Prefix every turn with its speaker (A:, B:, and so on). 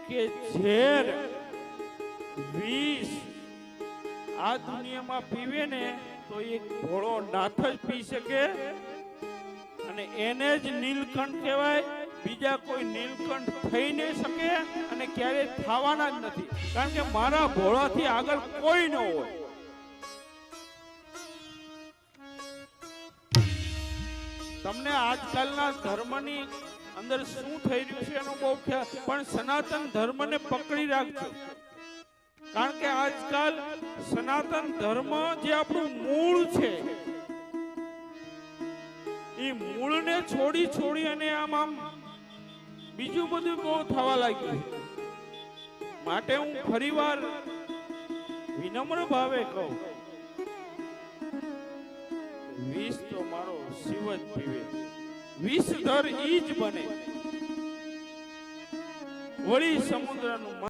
A: કે ઝેર વિષ આ દુનિયામાં પીવે ને તો એક ભોળો નાથ જ પી શકે અને એને જ નીલકંઠ કહેવાય. બીજા કોઈ નીલકંઠ થઈ નહીં શકે અને ક્યારેય થવાના જ નથી, કારણ કે મારા ભોળાથી આગળ કોઈ ન હોય. તમને આજકાલના ધર્મની અંદર શું થઈ રહ્યું છે એનો બહુ ખ્યાલ, પણ સનાતન ધર્મને પકડી રાખજો, કારણ કે આજકાલ સનાતન ધર્મ જે આપણું મૂળ છે એ મૂળને છોડી અને આમ બીજું બધું બહુ થવા લાગ્યું. માટે હું ફરીવાર વિનમ્ર ભાવે કહું, વિષ તો મારો શિવ જ પીવે, વિષધર ઈ જ બને. વળી સમુદ્રનું